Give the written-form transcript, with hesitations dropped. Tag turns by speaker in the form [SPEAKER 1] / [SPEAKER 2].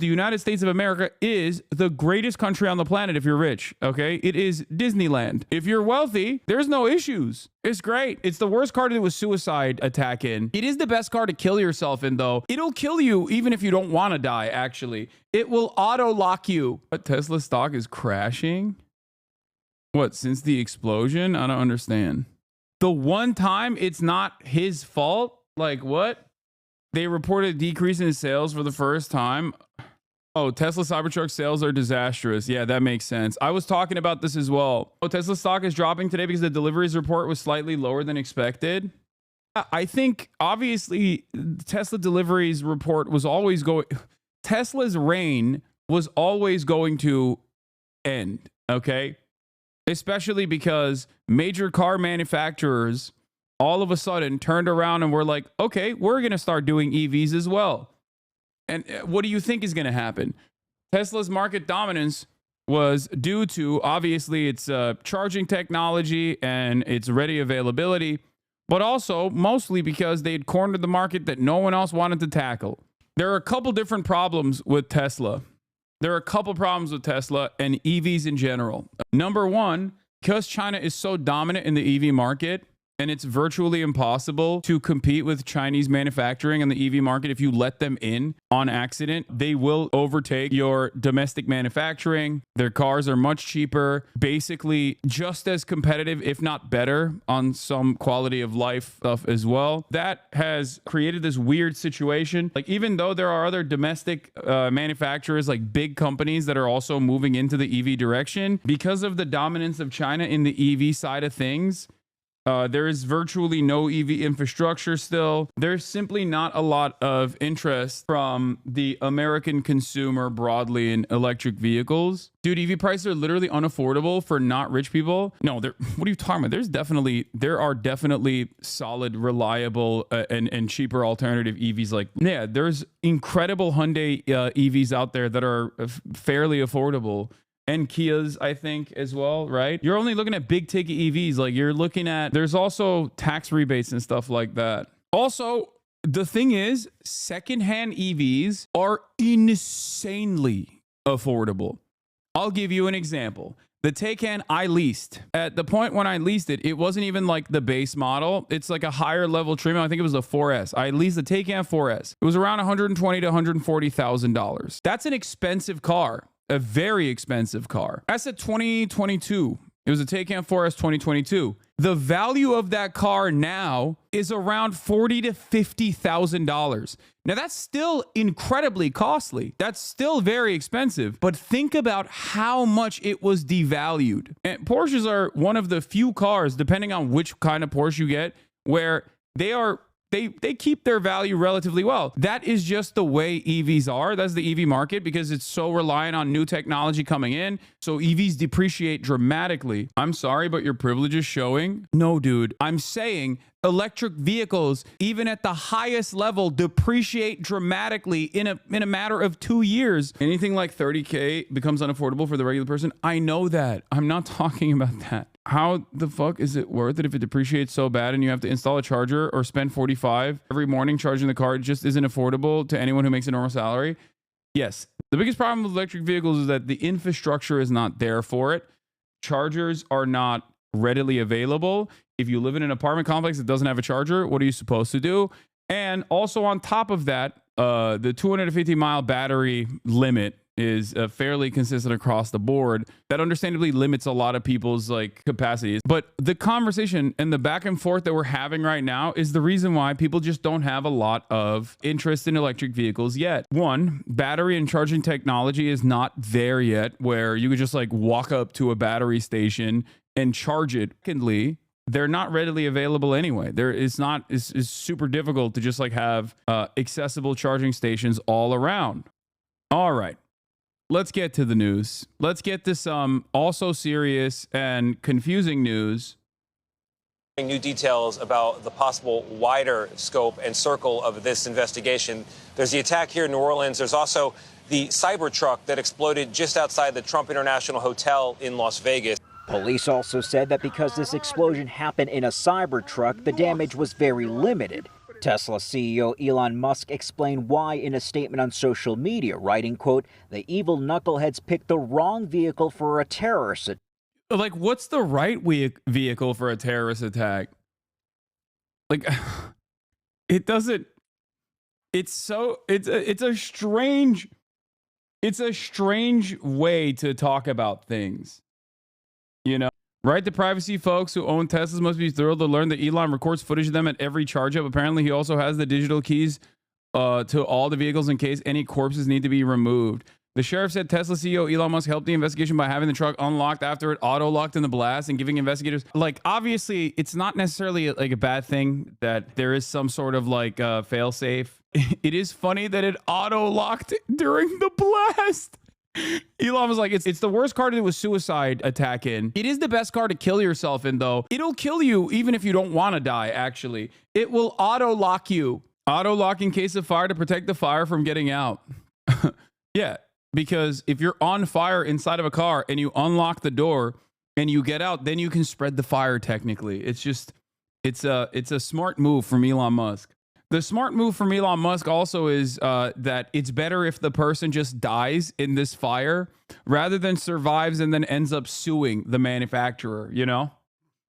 [SPEAKER 1] The United States of America is the greatest country on the planet if you're rich, okay? It is Disneyland. If you're wealthy, there's no issues. It's great. It's the worst car to do a suicide attack in. It is the best car to kill yourself in, though. It'll kill you even if you don't want to die, actually. It will auto-lock you. But Tesla stock is crashing? What, since the explosion? I don't understand. The one time it's not his fault? Like, what? They reported a decrease in sales for the first time. Oh, Tesla Cybertruck sales are disastrous. Yeah, that makes sense. I was talking about this as well. Oh, Tesla stock is dropping today because the deliveries report was slightly lower than expected. I think, obviously, Tesla deliveries report was always going... Tesla's reign was always going to end, okay? Especially because major car manufacturers all of a sudden turned around and were like, okay, we're going to start doing EVs as well. And what do you think is going to happen? Tesla's market dominance was due to, obviously, its charging technology and its ready availability, but also mostly because they had cornered the market that no one else wanted to tackle. There are a couple different problems with Tesla. There are a couple problems with Tesla and EVs in general. Number one, because China is so dominant in the EV market, and it's virtually impossible to compete with Chinese manufacturing in the EV market. If you let them in on accident, they will overtake your domestic manufacturing. Their cars are much cheaper, basically just as competitive, if not better, on some quality of life stuff as well. That has created this weird situation. Like, even though there are other domestic manufacturers, like big companies that are also moving into the EV direction, because of the dominance of China in the EV side of things, there is virtually no EV infrastructure still. There's simply not a lot of interest from the American consumer broadly in electric vehicles. Dude, EV prices are literally unaffordable for not rich people. No, what are you talking about? There are definitely solid, reliable, and cheaper alternative EVs. Like, yeah, there's incredible Hyundai EVs out there that are fairly affordable. And Kias, I think, as well, right? You're only looking at big ticket EVs. Like, you're looking at, there's also tax rebates and stuff like that. Also, the thing is, secondhand EVs are insanely affordable. I'll give you an example. The Taycan I leased, at the point when I leased it, it wasn't even like the base model. It's like a higher level trim. I think it was a 4S. I leased the Taycan 4S. It was around $120,000 to $140,000. That's an expensive car. A very expensive car. That's a 2022. It was a Taycan 4S 2022. The value of that car now is around $40,000 to $50,000. Now, that's still incredibly costly. That's still very expensive. But think about how much it was devalued. And Porsches are one of the few cars, depending on which kind of Porsche you get, where they keep their value relatively well. That is just the way EVs are. That's the EV market because it's so reliant on new technology coming in. So EVs depreciate dramatically. I'm sorry, but your privilege is showing. No, dude. I'm saying electric vehicles, even at the highest level, depreciate dramatically in a matter of 2 years. Anything like 30K becomes unaffordable for the regular person. I know that. I'm not talking about that. How the fuck is it worth it if it depreciates so bad and you have to install a charger or spend $45 every morning charging the car? It just isn't affordable to anyone who makes a normal salary. Yes. The biggest problem with electric vehicles is that the infrastructure is not there for it. Chargers are not readily available. If you live in an apartment complex that doesn't have a charger, what are you supposed to do? And also on top of that, the 250-mile battery limit is fairly consistent across the board. That understandably limits a lot of people's like capacities. But the conversation and the back and forth that we're having right now is the reason why people just don't have a lot of interest in electric vehicles yet. One, battery and charging technology is not there yet where you could just like walk up to a battery station and charge it. Secondly, they're not readily available anyway. It's super difficult to just like have accessible charging stations all around. All right. Let's get to the news. Let's get to some also serious and confusing news.
[SPEAKER 2] New details about the possible wider scope and circle of this investigation. There's the attack here in New Orleans. There's also the Cybertruck that exploded just outside the Trump International Hotel in Las Vegas.
[SPEAKER 3] Police also said that because this explosion happened in a Cybertruck, the damage was very limited. Tesla CEO Elon Musk explained why in a statement on social media, writing, quote, "The evil knuckleheads picked the wrong vehicle for a terrorist attack."
[SPEAKER 1] Like, what's the right vehicle for a terrorist attack? Like, it doesn't. It's a strange way to talk about things, you know? Right? The privacy folks who own Teslas must be thrilled to learn that Elon records footage of them at every charge up. Apparently, he also has the digital keys to all the vehicles in case any corpses need to be removed. The sheriff said Tesla CEO Elon Musk helped the investigation by having the truck unlocked after it auto-locked in the blast and giving investigators, like, obviously, it's not necessarily like a bad thing that there is some sort of like fail-safe. It is funny that it auto-locked during the blast. Elon was like, it's the worst car to do a suicide attack in. It is the best car to kill yourself in, though. It'll kill you even if you don't want to die, actually. It will auto-lock you. Auto-lock in case of fire to protect the fire from getting out. Yeah, because if you're on fire inside of a car and you unlock the door and you get out, then you can spread the fire technically. It's a smart move from Elon Musk. The smart move from Elon Musk also is that it's better if the person just dies in this fire rather than survives and then ends up suing the manufacturer, you know?